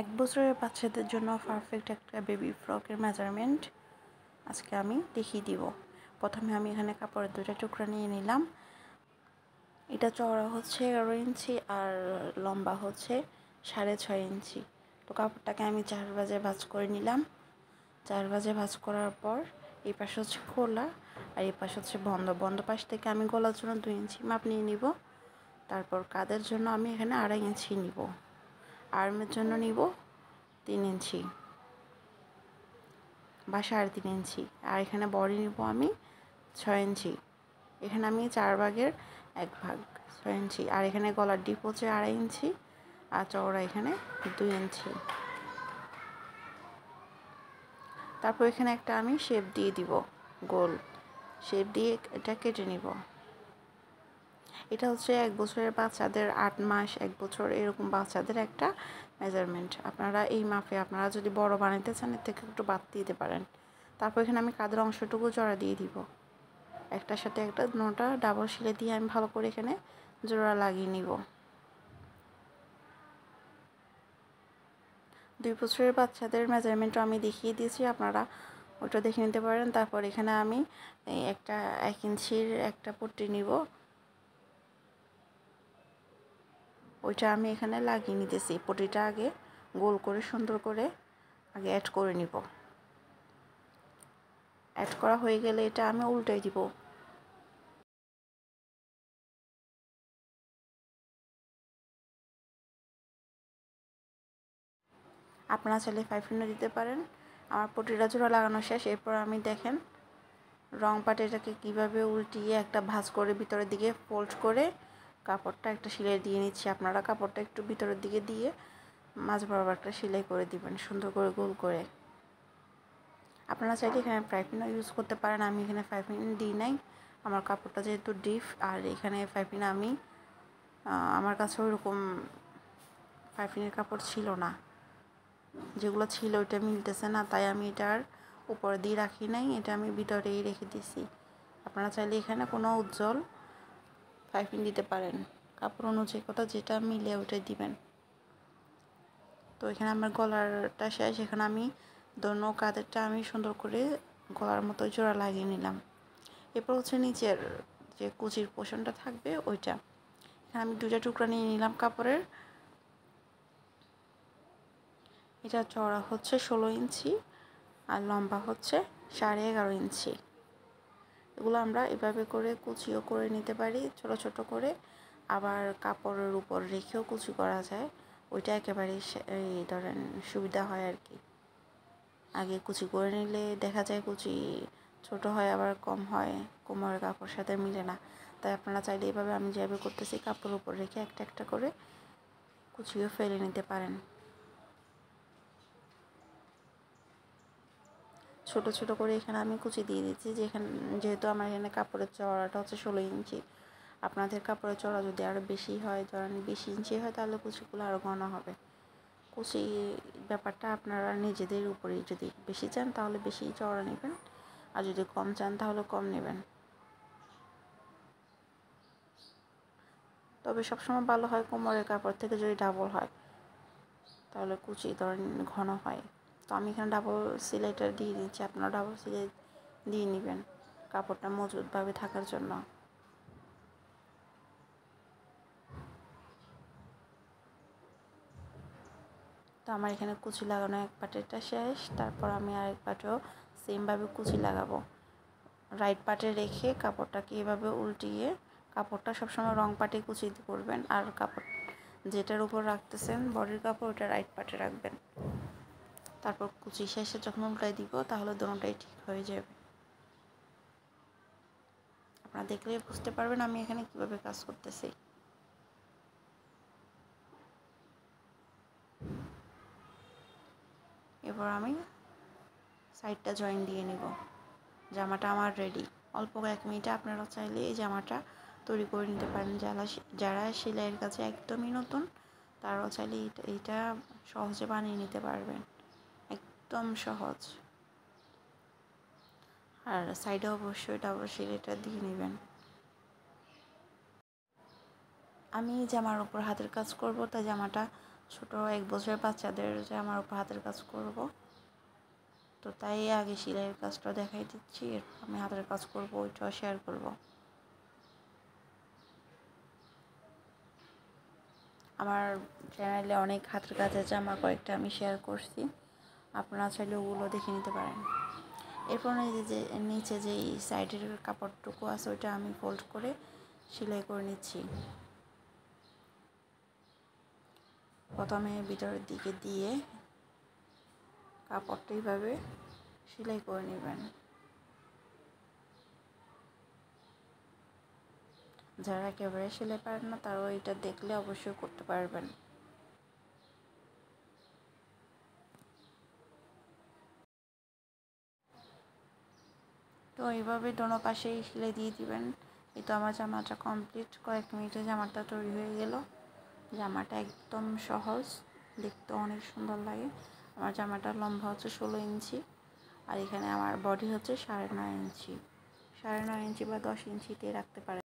এক বছরের বাচ্চাদের জন্য পারফেক্ট একটা বেবি ফ্রকের মেজারমেন্ট আজকে আমি দেখিয়ে দিব। প্রথমে আমি এখানে কাপড়ের 2টা টুকরা নিয়ে নিলাম। এটা চওড়া হচ্ছে 11 ইঞ্চি আর লম্বা হচ্ছে 6.5 ইঞ্চি। তো কাপড়টাকে আমি 4 ভাঁজে ভাঁজ করে নিলাম। 4 ভাঁজে ভাঁজ করার পর এই পাশে হচ্ছে খোলা আর এই পাশে হচ্ছে বন্ধ। বন্ধ পাশ থেকে আমি গলার জন্য 2 ইঞ্চি মাপ নিয়ে নিব। তারপর কাঁধের জন্য আমি এখানে 2.5 ইঞ্চি নিব। আর্মের জন্য নিব 3 ইঞ্চি বা 3.5 ইঞ্চি। আর এখানে বডি নিব আমি 6 ইঞ্চি। এখানে আমি 4 ভাগের 1 ভাগ 6 ইঞ্চি। আর এখানে গলার ডিপ হচ্ছে 2.5 ইঞ্চি আর চওড়া এখানে 2 ইঞ্চি। তারপর এখানে একটা আমি শেপ দিয়ে দিব, গোল শেপ দিয়ে এটা কেটে নিব। এটা হচ্ছে 1 বছরের বাচ্চাদের, 8 মাস 1 বছর এরকম বাচ্চাদের একটা মেজারমেন্ট। আপনারা এই মাপে আপনারা যদি বড় বানাইতে চান এর থেকে একটু বাদ দিতে পারেন। তারপর এখানে আমি কাঁধের অংশটুকু জোড়া দিয়ে দিব। একটার সাথে একটা দুটোটা ডাবল সেলাই দিয়ে আমি ভালো করে এখানে জোড়া লাগিয়ে নিব। 2 বছরের বাচ্চাদের মেজারমেন্টও আমি দেখিয়ে দিয়েছি, আপনারা ওটা দেখে নিতে পারেন। তারপর এখানে আমি একটা 1 ইঞ্চির একটা পট্টি নিব, ওইটা আমি এখানে লাগিয়ে নিতেছি। পট্টিটা আগে গোল করে সুন্দর করে আগে অ্যাড করে নিব। অ্যাড করা হয়ে গেলে এটা আমি উল্টাই দিব। আপনারা চাইলে 5 মিনিট দিতে পারেন। আমার পট্টিটা জোড়া লাগানো শেষ। এরপর আমি দেখেন রং পাটিটাকে কীভাবে উল্টিয়ে একটা ভাঁজ করে ভিতরের দিকে ফোল্ড করে কাপড়টা একটা সেলাই দিয়ে নিচ্ছি। আপনারা কাপড়টা একটু ভিতরের দিকে দিয়ে মাঝ বরাবর একটা সেলাই করে দিবেন সুন্দর করে গোল করে। আপনারা চাইলে এখানে পাইপিংও ইউজ করতে পারেন। আমি এখানে পাইপিং দিই নাই, আমার কাপড়টা যেহেতু ডিপ আর এখানে পাইপিং আমি আমার কাছে ওইরকম পাইপিংয়ের কাপড় ছিল না, যেগুলো ছিল ওইটা মিলতেছে না, তাই আমি এটার উপরে দিয়ে রাখি নাই, এটা আমি ভিতরেই রেখে দিছি। আপনারা চাইলে এখানে কোনো উজ্জ্বল পাইপিং দিতে পারেন, কাপড় অনুযায়ী কথা যেটা মিলে ওইটাই দিবেন। তো এখানে আমার গলারটা শেষ। এখানে আমি দোনো কাঁধেরটা আমি সুন্দর করে গলার মতো জোড়া লাগিয়ে নিলাম। এরপর হচ্ছে নিচের যে কুচির পোর্শনটা থাকবে ওইটা এখানে আমি 2টা টুকরা নিয়ে নিলাম কাপড়ের। এটা চওড়া হচ্ছে 16 ইঞ্চি আর লম্বা হচ্ছে 11.5 ইঞ্চি। এগুলো আমরা এভাবে করে কুচিও করে নিতে পারি ছোট ছোট করে, আবার কাপড়ের উপর রেখেও কুচি করা যায়। ওইটা একেবারেই এই ধরেন সুবিধা হয় আর কি। আগে কুচি করে নিলে দেখা যায় কুচি ছোট হয় আবার কম হয়, কোমরের কাপড়ের সাথে মিলে না। তাই আপনারা চাইলে এইভাবে আমি যেভাবে করতেছি কাপড়ের উপর রেখে একটা একটা করে কুচিও ফেলে নিতে পারেন। ছোট ছোট করে এখানে আমি কুচি দিয়ে দিচ্ছি, যেহেতু আমার এখানে কাপড়ের চওড়াটা হচ্ছে 16 ইঞ্চি। আপনাদের কাপড়ের চওড়া যদি আরও বেশি হয়, ধরেন 20 ইঞ্চি হয়, তাহলে কুচিগুলো আরও ঘন হবে। কুচি ব্যাপারটা আপনারা নিজেদের উপরেই, যদি বেশি চান তাহলে বেশি চওড়া নেবেন আর যদি কম চান তাহলে কম নেবেন। তবে সবসময় ভালো হয় কোমরের কাপড় থেকে যদি ডাবল হয় তাহলে কুচি ধরেন ঘন হয়। তো আমি এখানে ডাবল সেলাইটা দিয়ে দিচ্ছি, আপনারা ডাবল সেলাই দিয়ে নেবেন কাপড়টা মজবুতভাবে থাকার জন্য। তো আমার এখানে কুচি লাগানো এক পাটেরটা শেষ। তারপর আমি আরেক পাটেও সেমভাবে কুচি লাগাবো। রাইট পাটে রেখে কাপড়টাকে এভাবে উল্টিয়ে, কাপড়টা সবসময় রং পাটে কুচি করবেন আর কাপড় যেটার উপর রাখতেছেন বডির কাপড় ওটা রাইট পাটে রাখবেন। তারপর কুচি শেষে যখন উল্টাই দিব তাহলে দোনোটাই ঠিক হয়ে যাবে। আপনারা দেখলে বুঝতে পারবেন আমি এখানে কিভাবে কাজ করতেছি। এবার আমি সাইডটা জয়েন দিয়ে নিব। জামাটা আমার রেডি। অল্প 1 মিনিটে আপনারা চাইলে এই জামাটা তৈরি করে নিতে পারেন। যারা সেলাইয়ের কাছে একদমই নতুন তারাও চাইলে এইটা সহজে বানিয়ে নিতে পারবেন, একদম সহজ। আর সাইডে অবশ্যই ডাবল সেলাইটা দিয়ে নেবেন। আমি জামার উপর হাতের কাজ করব, তাই জামাটা ছোটো 1 বছরের বাচ্চাদের জামার উপর হাতের কাজ করব, তো তাই আগে সেলাইয়ের কাজটা দেখাই দিচ্ছি, এরপর আমি হাতের কাজ করব, ওইটাও শেয়ার করব। আমার চ্যানেলে অনেক হাতের কাজের জামা কয়েকটা আমি শেয়ার করছি, আপনারা চাইলে ওগুলো দেখে নিতে পারেন। এরপর নিচে যে সাইডের কাপড়টুকু আছে ওইটা আমি ফোল্ড করে সেলাই করে নিচ্ছি। প্রথমে ভিতরের দিকে দিয়ে কাপড়টা এইভাবে সেলাই করে নেবেন। যারা একেবারে সেলাই পারেন না তারাও এটা দেখলে অবশ্যই করতে পারবেন। তো এইভাবে দোনো পাশেই সেলাই দিয়ে দিবেন। এই তো আমার জামাটা কমপ্লিট, কয়েক মিনিটে জামাটা তৈরি হয়ে গেল। জামাটা একদম সহজ, দেখতে অনেক সুন্দর লাগে। আমার জামাটার লম্বা হচ্ছে 16 ইঞ্চি, আর এখানে আমার বডি হচ্ছে 9.5 ইঞ্চি। 9.5 ইঞ্চি বা 10 ইঞ্চিতে রাখতে পারেন।